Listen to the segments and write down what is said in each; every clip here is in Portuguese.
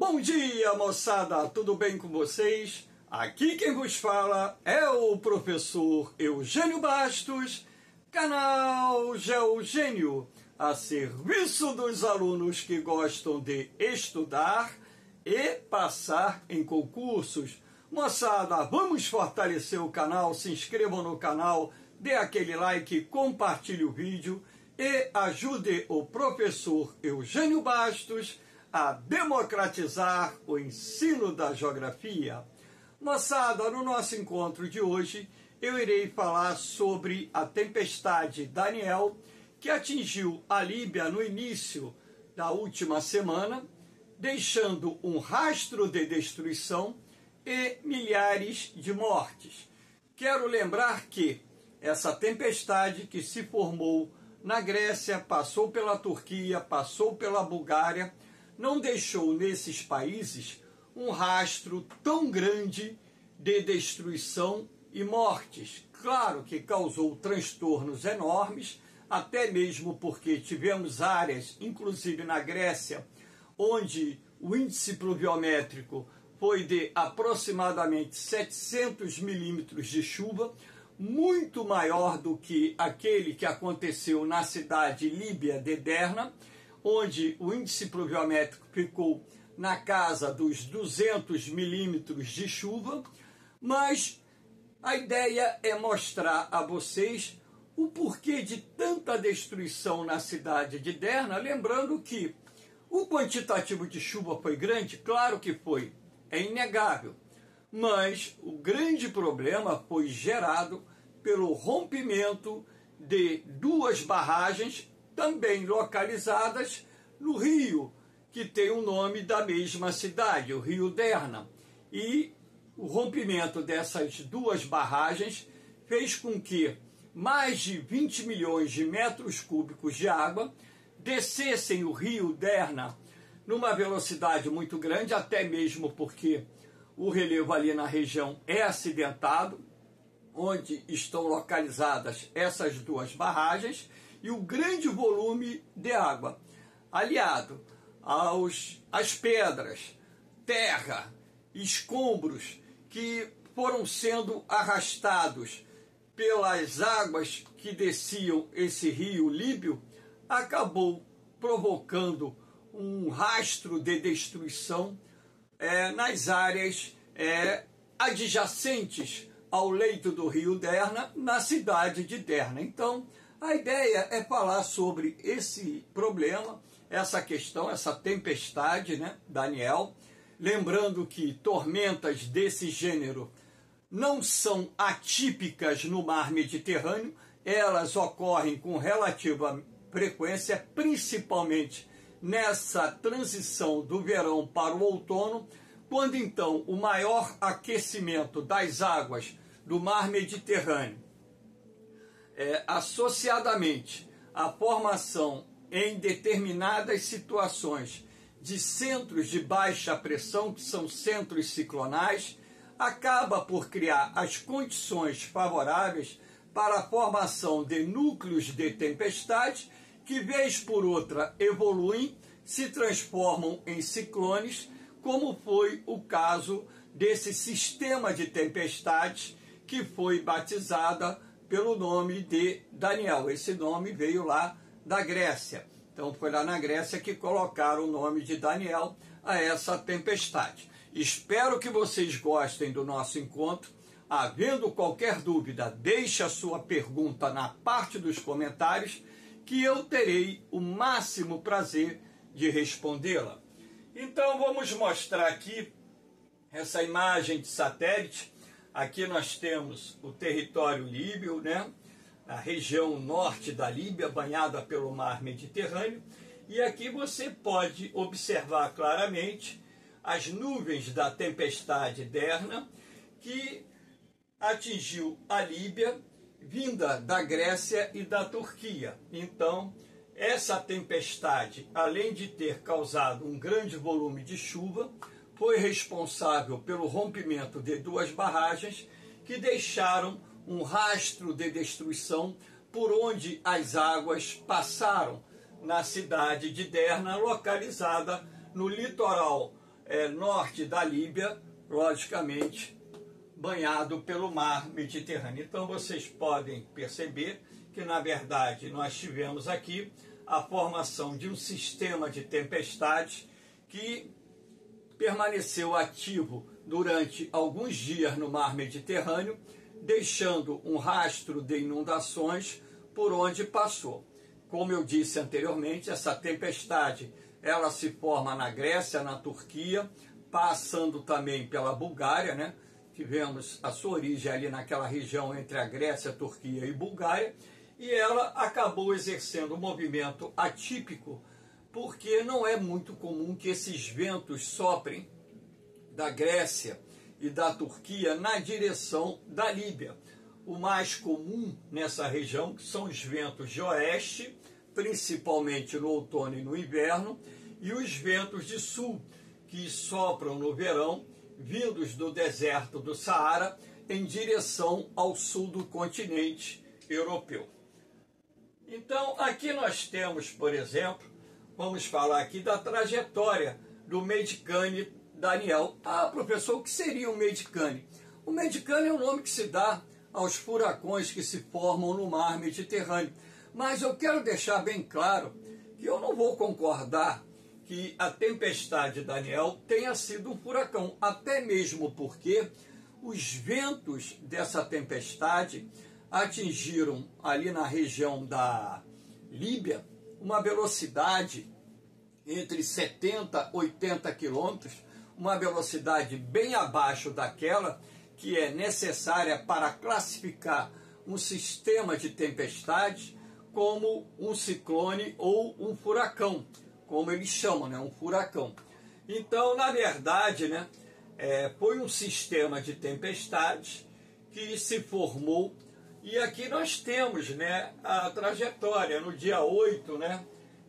Bom dia, moçada! Tudo bem com vocês? Aqui quem vos fala é o professor Eugênio Bastos, canal Geogênio, a serviço dos alunos que gostam de estudar e passar em concursos. Moçada, vamos fortalecer o canal, se inscrevam no canal, dê aquele like, compartilhe o vídeo e ajude o professor Eugênio Bastos a democratizar o ensino da geografia. Moçada, no nosso encontro de hoje, eu irei falar sobre a tempestade Daniel, que atingiu a Líbia no início da última semana, deixando um rastro de destruição e milhares de mortes. Quero lembrar que essa tempestade que se formou na Grécia, passou pela Turquia, passou pela Bulgária, não deixou nesses países um rastro tão grande de destruição e mortes. Claro que causou transtornos enormes, até mesmo porque tivemos áreas, inclusive na Grécia, onde o índice pluviométrico foi de aproximadamente 700 milímetros de chuva, muito maior do que aquele que aconteceu na cidade líbia de Derna, onde o índice pluviométrico ficou na casa dos 200 milímetros de chuva, mas a ideia é mostrar a vocês o porquê de tanta destruição na cidade de Derna, lembrando que o quantitativo de chuva foi grande, claro que foi, é inegável, mas o grande problema foi gerado pelo rompimento de duas barragens, também localizadas no rio, que tem o nome da mesma cidade, o Rio Derna. E o rompimento dessas duas barragens fez com que mais de 20 milhões de metros cúbicos de água descessem o Rio Derna numa velocidade muito grande, até mesmo porque o relevo ali na região é acidentado, onde estão localizadas essas duas barragens, e o grande volume de água, aliado às pedras, terra, escombros que foram sendo arrastados pelas águas que desciam esse rio Líbio, acabou provocando um rastro de destruição nas áreas adjacentes ao leito do rio Derna, na cidade de Derna. Então, a ideia é falar sobre esse problema, essa questão, essa tempestade, Daniel. Lembrando que tormentas desse gênero não são atípicas no mar Mediterrâneo, elas ocorrem com relativa frequência, principalmente nessa transição do verão para o outono, quando então o maior aquecimento das águas do mar Mediterrâneo, associadamente à formação em determinadas situações de centros de baixa pressão, que são centros ciclonais, acaba por criar as condições favoráveis para a formação de núcleos de tempestade, que vez por outra evoluem, se transformam em ciclones, como foi o caso desse sistema de tempestades que foi batizada pelo nome de Daniel. Esse nome veio lá da Grécia. Então foi lá na Grécia que colocaram o nome de Daniel a essa tempestade. Espero que vocês gostem do nosso encontro. Havendo qualquer dúvida, deixe a sua pergunta na parte dos comentários, que eu terei o máximo prazer de respondê-la. Então vamos mostrar aqui essa imagem de satélite. Aqui nós temos o território líbio, a região norte da Líbia, banhada pelo mar Mediterrâneo. E aqui você pode observar claramente as nuvens da tempestade Derna, que atingiu a Líbia, vinda da Grécia e da Turquia. Então, essa tempestade, além de ter causado um grande volume de chuva, foi responsável pelo rompimento de duas barragens que deixaram um rastro de destruição por onde as águas passaram na cidade de Derna, localizada no litoral norte da Líbia, logicamente banhado pelo mar Mediterrâneo. Então vocês podem perceber que na verdade nós tivemos aqui a formação de um sistema de tempestades que permaneceu ativo durante alguns dias no mar Mediterrâneo, deixando um rastro de inundações por onde passou. Como eu disse anteriormente, essa tempestade ela se forma na Grécia, na Turquia, passando também pela Bulgária, né? Tivemos a sua origem ali naquela região entre a Grécia, Turquia e Bulgária, e ela acabou exercendo um movimento atípico, porque não é muito comum que esses ventos soprem da Grécia e da Turquia na direção da Líbia. O mais comum nessa região são os ventos de oeste, principalmente no outono e no inverno, e os ventos de sul, que sopram no verão, vindos do deserto do Saara, em direção ao sul do continente europeu. Então, aqui nós temos, por exemplo, vamos falar aqui da trajetória do Medicane Daniel. Ah, professor, o que seria o Medicane? O Medicane é o nome que se dá aos furacões que se formam no mar Mediterrâneo. Mas eu quero deixar bem claro que eu não vou concordar que a tempestade Daniel tenha sido um furacão, até mesmo porque os ventos dessa tempestade atingiram ali na região da Líbia uma velocidade entre 70 e 80 quilômetros, uma velocidade bem abaixo daquela que é necessária para classificar um sistema de tempestade como um ciclone ou um furacão, como eles chamam, né? Um furacão. Então, na verdade, né, foi um sistema de tempestades que se formou, e aqui nós temos, né, a trajetória. No dia 8, né,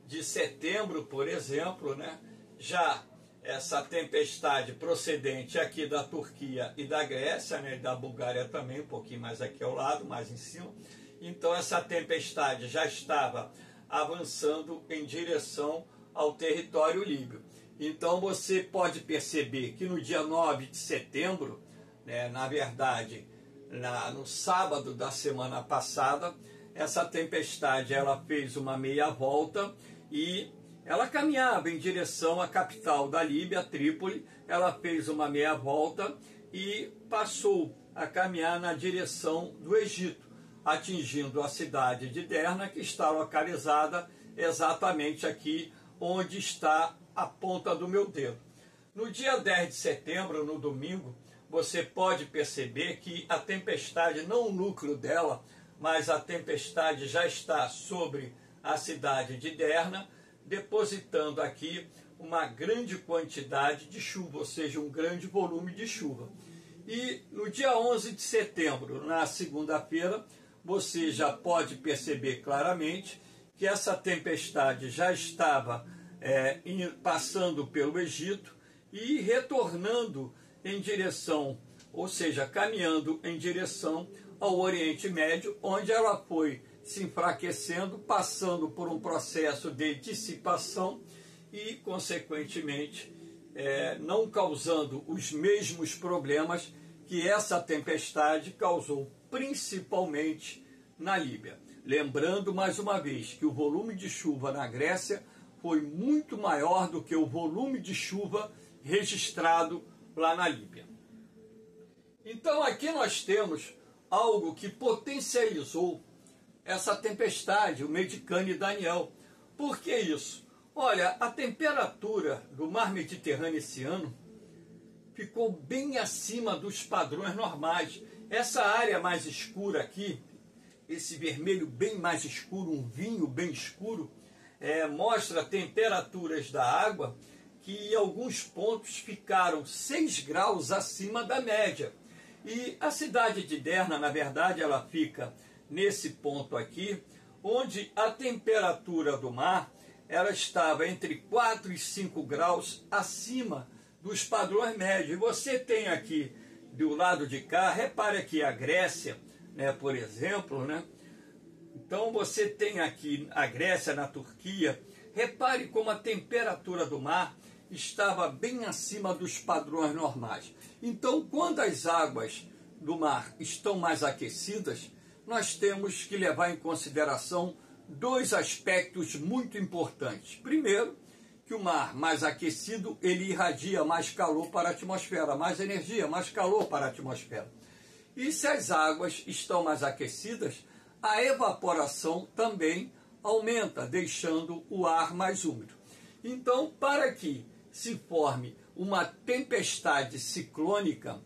de setembro, por exemplo, né, já essa tempestade procedente aqui da Turquia e da Grécia, né, e da Bulgária também, um pouquinho mais aqui ao lado, mais em cima. Então essa tempestade já estava avançando em direção ao território líbio. Então você pode perceber que no dia 9 de setembro, né, na verdade, no sábado da semana passada, essa tempestade ela fez uma meia volta e ela caminhava em direção à capital da Líbia, Trípoli. Ela fez uma meia volta e passou a caminhar na direção do Egito, atingindo a cidade de Derna, que está localizada exatamente aqui onde está a ponta do meu dedo. No dia 10 de setembro, no domingo, você pode perceber que a tempestade, não o núcleo dela, mas a tempestade já está sobre a cidade de Derna, depositando aqui uma grande quantidade de chuva, ou seja, um grande volume de chuva. E no dia 11 de setembro, na segunda-feira, você já pode perceber claramente que essa tempestade já estava passando pelo Egito e retornando em direção, ou seja, caminhando em direção ao Oriente Médio, onde ela foi se enfraquecendo, passando por um processo de dissipação e, consequentemente, não causando os mesmos problemas que essa tempestade causou, principalmente na Líbia. Lembrando, mais uma vez, que o volume de chuva na Grécia foi muito maior do que o volume de chuva registrado lá na Líbia. Então, aqui nós temos algo que potencializou essa tempestade, o Medicane Daniel. Por que isso? Olha, a temperatura do mar Mediterrâneo esse ano ficou bem acima dos padrões normais. Essa área mais escura aqui, esse vermelho bem mais escuro, um vinho bem escuro, mostra temperaturas da água que em alguns pontos ficaram 6 graus acima da média. E a cidade de Derna, na verdade, ela fica nesse ponto aqui, onde a temperatura do mar ela estava entre 4 e 5 graus acima dos padrões médios. E você tem aqui, do lado de cá, repare aqui a Grécia, né, por exemplo, né? Então você tem aqui a Grécia, na Turquia, repare como a temperatura do mar estava bem acima dos padrões normais. Então, quando as águas do mar estão mais aquecidas, nós temos que levar em consideração dois aspectos muito importantes. Primeiro, que o mar mais aquecido, ele irradia mais calor para a atmosfera, mais energia, mais calor para a atmosfera. E se as águas estão mais aquecidas, a evaporação também aumenta, deixando o ar mais úmido. Então, para que se forme uma tempestade ciclônica,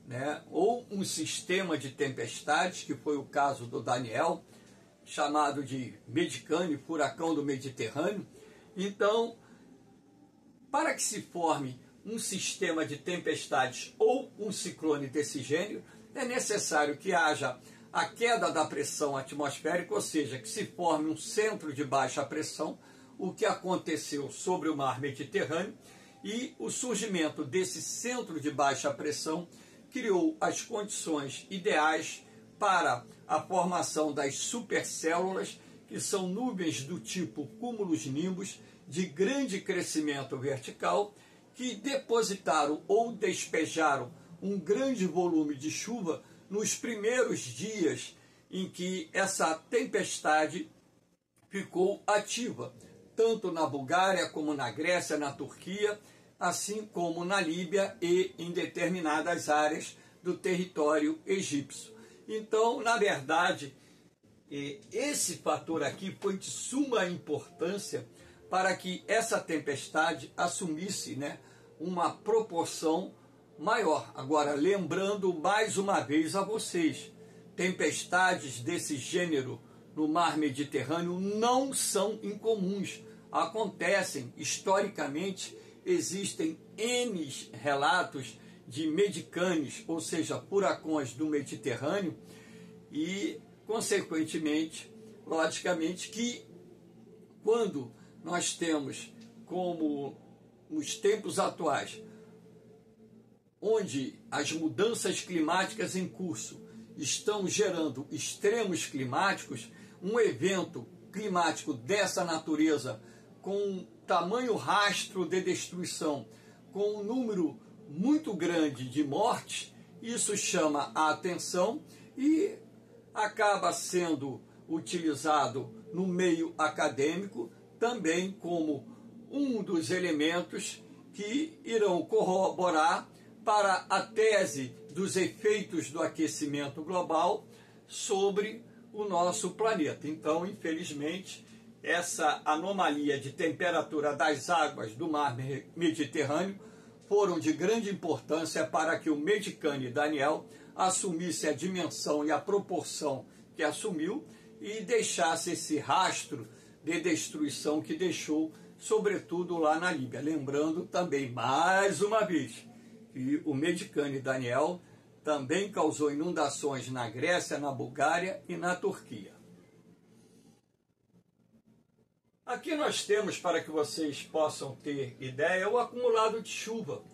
né, ou um sistema de tempestades, que foi o caso do Daniel, chamado de Medicane, furacão do Mediterrâneo. Então, para que se forme um sistema de tempestades ou um ciclone desse gênero, é necessário que haja a queda da pressão atmosférica, ou seja, que se forme um centro de baixa pressão, o que aconteceu sobre o mar Mediterrâneo, e o surgimento desse centro de baixa pressão criou as condições ideais para a formação das supercélulas, que são nuvens do tipo cúmulos-nimbus, de grande crescimento vertical, que depositaram ou despejaram um grande volume de chuva nos primeiros dias em que essa tempestade ficou ativa, tanto na Bulgária como na Grécia, na Turquia, assim como na Líbia e em determinadas áreas do território egípcio. Então, na verdade, esse fator aqui foi de suma importância para que essa tempestade assumisse, né, uma proporção maior. Agora, lembrando mais uma vez a vocês, tempestades desse gênero no mar Mediterrâneo não são incomuns. Acontecem, historicamente, existem N relatos de medicanes, ou seja, furacões do Mediterrâneo, e, consequentemente, logicamente, que quando nós temos, como nos tempos atuais, onde as mudanças climáticas em curso estão gerando extremos climáticos, um evento climático dessa natureza, com tamanho rastro de destruição, com um número muito grande de mortes, isso chama a atenção e acaba sendo utilizado no meio acadêmico também como um dos elementos que irão corroborar para a tese dos efeitos do aquecimento global sobre o nosso planeta. Então, infelizmente, essa anomalia de temperatura das águas do mar Mediterrâneo foram de grande importância para que o Medicane Daniel assumisse a dimensão e a proporção que assumiu e deixasse esse rastro de destruição que deixou, sobretudo lá na Líbia. Lembrando também, mais uma vez, que o Medicane Daniel também causou inundações na Grécia, na Bulgária e na Turquia. Aqui nós temos, para que vocês possam ter ideia, o acumulado de chuva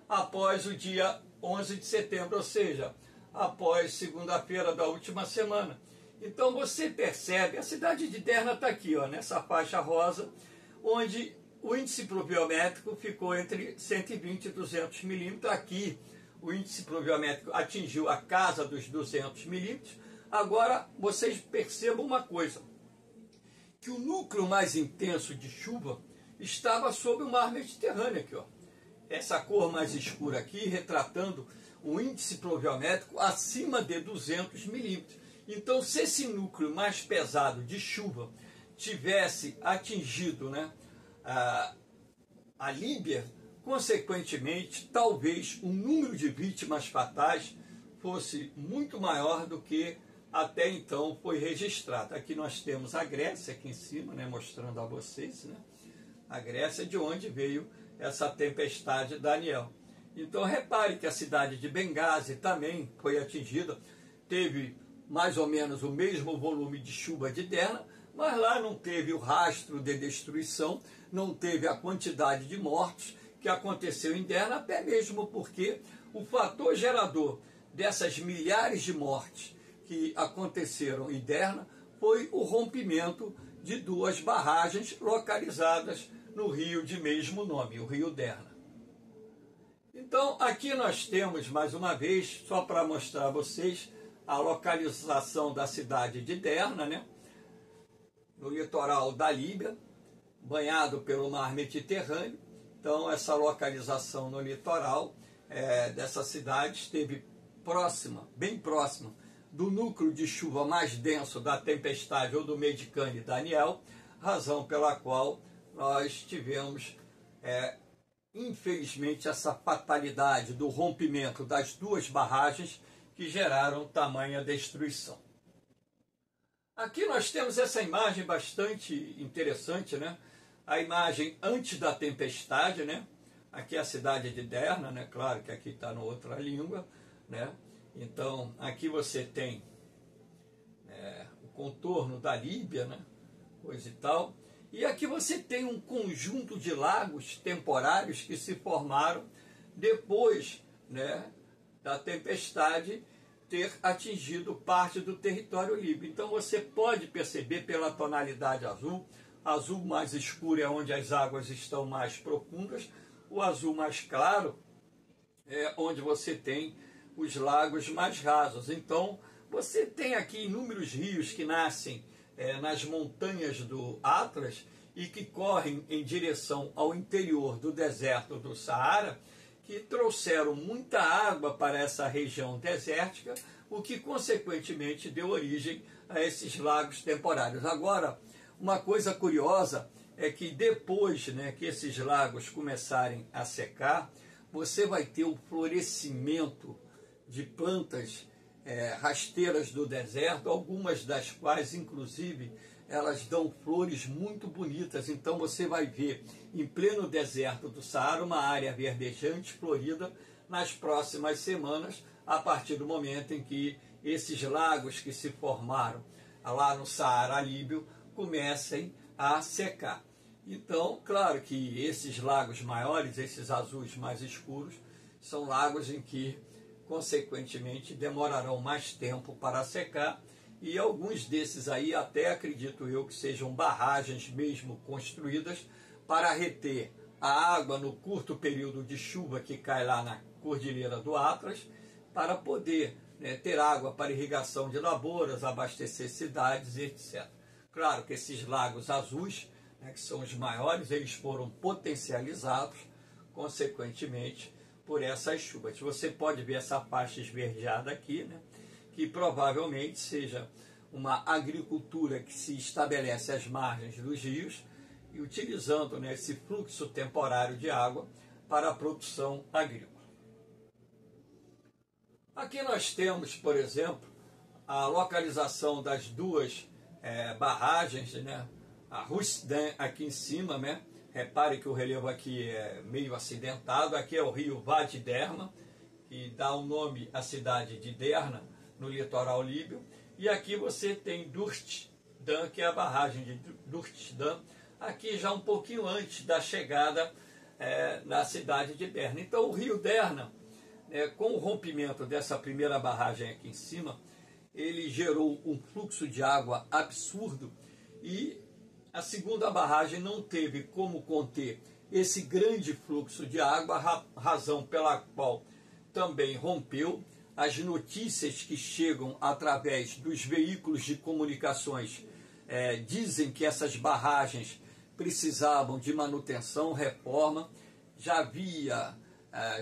após o dia 11 de setembro, ou seja, após segunda-feira da última semana. Então você percebe, a cidade de Derna está aqui, ó, nessa faixa rosa, onde o índice pluviométrico ficou entre 120 e 200 milímetros. Aqui o índice pluviométrico atingiu a casa dos 200 milímetros. Agora vocês percebam uma coisa, que o núcleo mais intenso de chuva estava sobre o mar Mediterrâneo aqui, ó. Essa cor mais escura aqui, retratando o índice pluviométrico acima de 200 milímetros. Então, se esse núcleo mais pesado de chuva tivesse atingido, né, a Líbia, consequentemente, talvez o número de vítimas fatais fosse muito maior do que até então foi registrado. Aqui nós temos a Grécia, aqui em cima, né, mostrando a vocês, né, a Grécia, de onde veio essa tempestade Daniel. Então repare que a cidade de Benghazi também foi atingida, teve mais ou menos o mesmo volume de chuva de Derna, mas lá não teve o rastro de destruição, não teve a quantidade de mortos que aconteceu em Derna, até mesmo porque o fator gerador dessas milhares de mortes que aconteceram em Derna foi o rompimento de duas barragens localizadas no rio de mesmo nome, o Rio Derna. Então, aqui nós temos, mais uma vez, só para mostrar a vocês, a localização da cidade de Derna, né? No litoral da Líbia, banhado pelo mar Mediterrâneo. Então, essa localização no litoral dessa cidade esteve próxima, bem próxima, do núcleo de chuva mais denso da tempestade ou do Medicane Daniel, razão pela qual nós tivemos, infelizmente, essa fatalidade do rompimento das duas barragens que geraram tamanha destruição. Aqui nós temos essa imagem bastante interessante, né? A imagem antes da tempestade, né? Aqui é a cidade de Derna, né? Claro que aqui está na outra língua, né? Então, aqui você tem o contorno da Líbia, né? Coisa e tal. E aqui você tem um conjunto de lagos temporários que se formaram depois, né, da tempestade ter atingido parte do território líbio. Então você pode perceber pela tonalidade azul, azul mais escuro é onde as águas estão mais profundas, o azul mais claro é onde você tem os lagos mais rasos. Então você tem aqui inúmeros rios que nascem nas montanhas do Atlas e que correm em direção ao interior do deserto do Saara, que trouxeram muita água para essa região desértica, o que consequentemente deu origem a esses lagos temporários. Agora, uma coisa curiosa é que depois, né, que esses lagos começarem a secar, você vai ter o florescimento de plantas rasteiras do deserto, algumas das quais, inclusive, elas dão flores muito bonitas. Então você vai ver em pleno deserto do Saara uma área verdejante, florida, nas próximas semanas, a partir do momento em que esses lagos que se formaram lá no Saara líbio comecem a secar. Então, claro que esses lagos maiores, esses azuis mais escuros, são lagos em que, consequentemente, demorarão mais tempo para secar, e alguns desses aí até acredito eu que sejam barragens mesmo construídas para reter a água no curto período de chuva que cai lá na Cordilheira do Atlas, para poder, né, ter água para irrigação de lavouras, abastecer cidades, etc. Claro que esses lagos azuis, né, que são os maiores, eles foram potencializados, consequentemente, por essas chuvas. Você pode ver essa faixa esverdeada aqui, né, que provavelmente seja uma agricultura que se estabelece às margens dos rios e utilizando, né, esse fluxo temporário de água para a produção agrícola. Aqui nós temos, por exemplo, a localização das duas barragens, né, a Rusden aqui em cima, né? Repare que o relevo aqui é meio acidentado. Aqui é o rio Vadi Derma, que dá o nome à cidade de Derna, no litoral líbio. E aqui você tem Durtdan, que é a barragem de Durtdan, aqui já um pouquinho antes da chegada na cidade de Derna. Então o rio Derna, com o rompimento dessa primeira barragem aqui em cima, ele gerou um fluxo de água absurdo, e a segunda barragem não teve como conter esse grande fluxo de água, razão pela qual também rompeu. As notícias que chegam através dos veículos de comunicações dizem que essas barragens precisavam de manutenção, reforma. Já havia,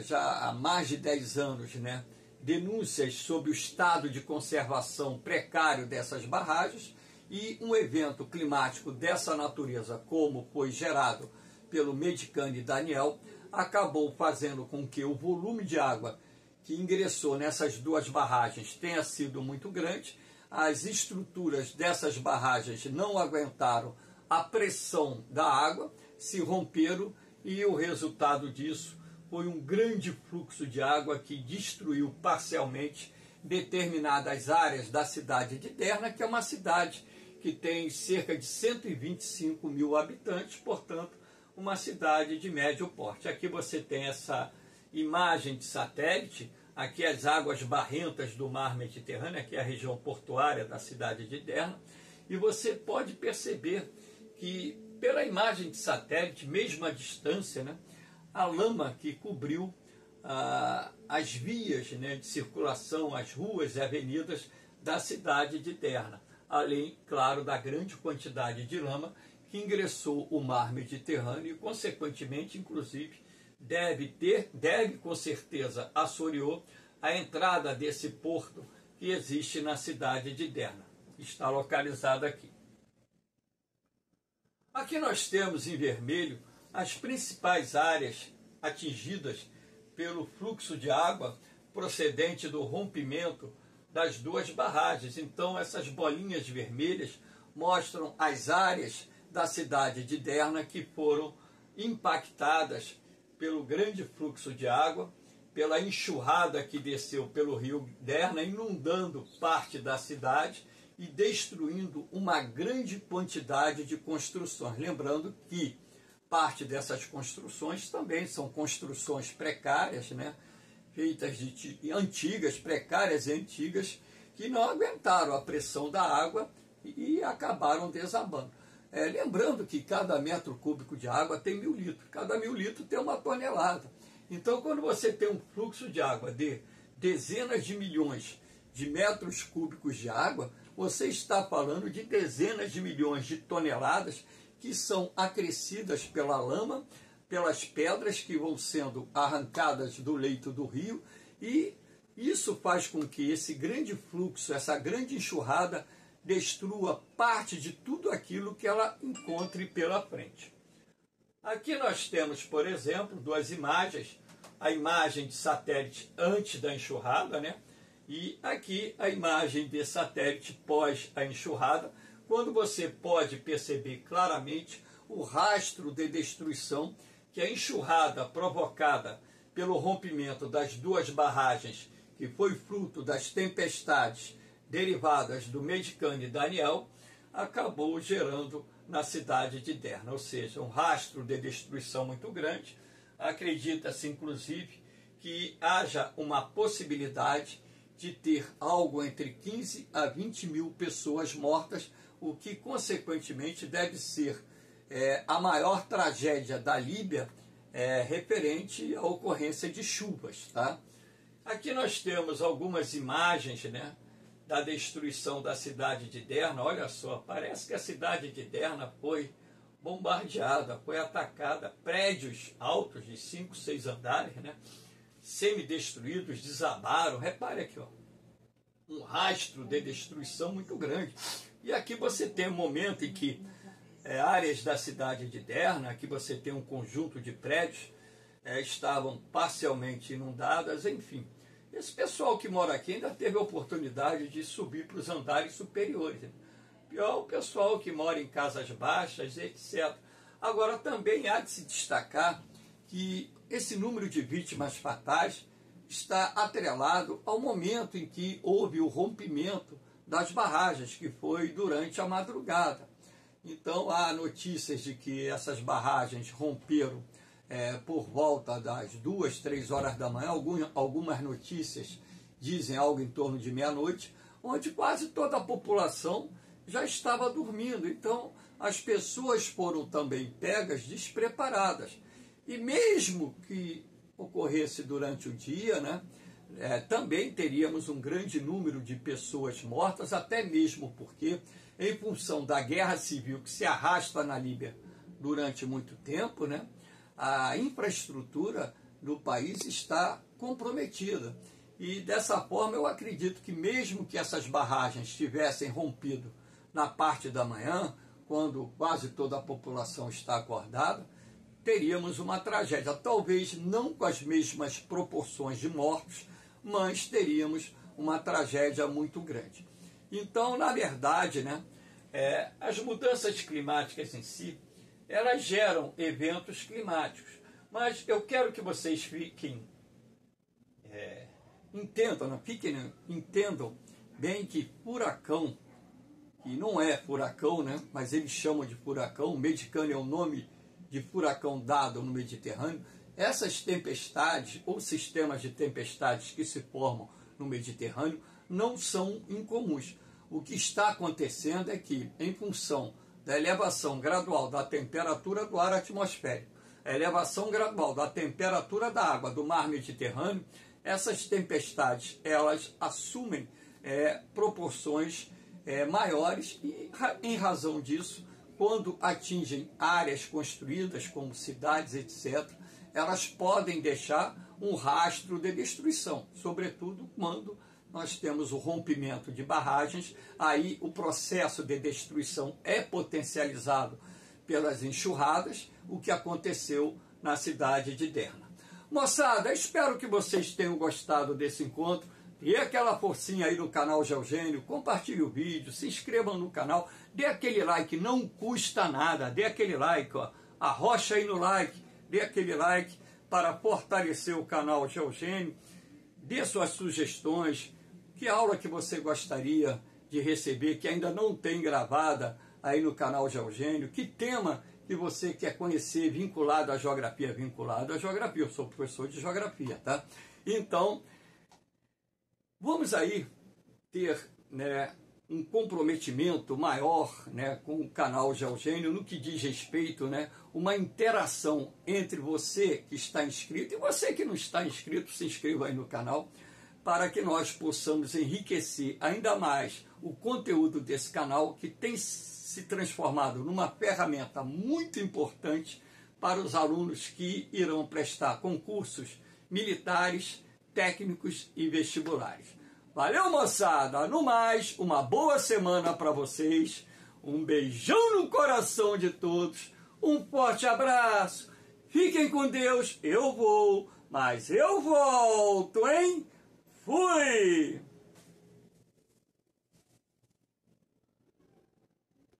já há mais de 10 anos, né, denúncias sobre o estado de conservação precário dessas barragens, e um evento climático dessa natureza, como foi gerado pelo Medicane Daniel, acabou fazendo com que o volume de água que ingressou nessas duas barragens tenha sido muito grande. As estruturas dessas barragens não aguentaram a pressão da água, se romperam, e o resultado disso foi um grande fluxo de água que destruiu parcialmente determinadas áreas da cidade de Derna, que é uma cidade que tem cerca de 125 mil habitantes, portanto, uma cidade de médio porte. Aqui você tem essa imagem de satélite, aqui as águas barrentas do mar Mediterrâneo, aqui é a região portuária da cidade de Derna, e você pode perceber que, pela imagem de satélite, mesmo à distância, né, a lama que cobriu as vias, né, de circulação, as ruas e avenidas da cidade de Derna, além, claro, da grande quantidade de lama que ingressou o mar Mediterrâneo e, consequentemente, inclusive, deve com certeza assoreou a entrada desse porto que existe na cidade de Derna, que está localizada aqui. Aqui nós temos em vermelho as principais áreas atingidas pelo fluxo de água procedente do rompimento das duas barragens. Então, essas bolinhas vermelhas mostram as áreas da cidade de Derna que foram impactadas pelo grande fluxo de água, pela enxurrada que desceu pelo rio Derna, inundando parte da cidade e destruindo uma grande quantidade de construções. Lembrando que parte dessas construções também são construções precárias, né? Feitas de antigas, precárias e antigas, que não aguentaram a pressão da água e acabaram desabando. Lembrando que cada metro cúbico de água tem 1.000 litros, cada 1.000 litros tem 1 tonelada. Então, quando você tem um fluxo de água de dezenas de milhões de metros cúbicos de água, você está falando de dezenas de milhões de toneladas que são acrescidas pela lama, pelas pedras que vão sendo arrancadas do leito do rio, e isso faz com que esse grande fluxo, essa grande enxurrada, destrua parte de tudo aquilo que ela encontre pela frente. Aqui nós temos, por exemplo, duas imagens, a imagem de satélite antes da enxurrada, né? E aqui a imagem de satélite pós a enxurrada, quando você pode perceber claramente o rastro de destruição que a enxurrada provocada pelo rompimento das duas barragens, que foi fruto das tempestades derivadas do Medicane e Daniel, acabou gerando na cidade de Derna, ou seja, um rastro de destruição muito grande. Acredita-se, inclusive, que haja uma possibilidade de ter algo entre 15 a 20 mil pessoas mortas, o que, consequentemente, deve ser a maior tragédia da Líbia referente à ocorrência de chuvas. Tá? Aqui nós temos algumas imagens, né, da destruição da cidade de Derna. Olha só, parece que a cidade de Derna foi bombardeada, foi atacada, prédios altos de 5, 6 andares, né, semi-destruídos, desabaram. Repare aqui, ó, um rastro de destruição muito grande. E aqui você tem um momento em que áreas da cidade de Derna, aqui você tem um conjunto de prédios, estavam parcialmente inundadas, enfim. Esse pessoal que mora aqui ainda teve a oportunidade de subir para os andares superiores. Pior o pessoal que mora em casas baixas, etc. Agora, também há de se destacar que esse número de vítimas fatais está atrelado ao momento em que houve o rompimento das barragens, que foi durante a madrugada. Então, há notícias de que essas barragens romperam por volta das 2, 3 horas da manhã. Algumas notícias dizem algo em torno de meia-noite, onde quase toda a população já estava dormindo. Então, as pessoas foram também pegas despreparadas. E mesmo que ocorresse durante o dia, né, também teríamos um grande número de pessoas mortas, até mesmo porque, em função da guerra civil que se arrasta na Líbia durante muito tempo, né, a infraestrutura do país está comprometida. E dessa forma eu acredito que mesmo que essas barragens tivessem rompido na parte da manhã, quando quase toda a população está acordada, teríamos uma tragédia. Talvez não com as mesmas proporções de mortos, mas teríamos uma tragédia muito grande. Então, na verdade, né, as mudanças climáticas em si, elas geram eventos climáticos. Mas eu quero que vocês entendam bem que furacão, que não é furacão, né, mas eles chamam de furacão, o Medicane é o nome de furacão dado no Mediterrâneo. Essas tempestades ou sistemas de tempestades que se formam no Mediterrâneo não são incomuns. O que está acontecendo é que, em função da elevação gradual da temperatura do ar atmosférico, a elevação gradual da temperatura da água do mar Mediterrâneo, essas tempestades elas assumem proporções maiores e, em razão disso, quando atingem áreas construídas como cidades, etc., elas podem deixar um rastro de destruição, sobretudo quando nós temos o rompimento de barragens, aí o processo de destruição é potencializado pelas enxurradas, o que aconteceu na cidade de Derna. Moçada, espero que vocês tenham gostado desse encontro. Dê aquela forcinha aí no canal Geogênio, compartilhe o vídeo, se inscrevam no canal, dê aquele like, não custa nada, dê aquele like, ó, arrocha aí no like, dê aquele like para fortalecer o canal Geogênio, dê suas sugestões, que aula que você gostaria de receber, que ainda não tem gravada aí no canal Geogênio, que tema que você quer conhecer vinculado à geografia, eu sou professor de geografia, tá? Então, vamos aí ter, né, um comprometimento maior, né, com o canal Geogênio no que diz respeito, né, uma interação entre você que está inscrito e você que não está inscrito, se inscreva aí no canal, para que nós possamos enriquecer ainda mais o conteúdo desse canal, que tem se transformado numa ferramenta muito importante para os alunos que irão prestar concursos militares, técnicos e vestibulares. Valeu, moçada! No mais, uma boa semana para vocês, um beijão no coração de todos, um forte abraço, fiquem com Deus, eu vou, mas eu volto, hein? Fui!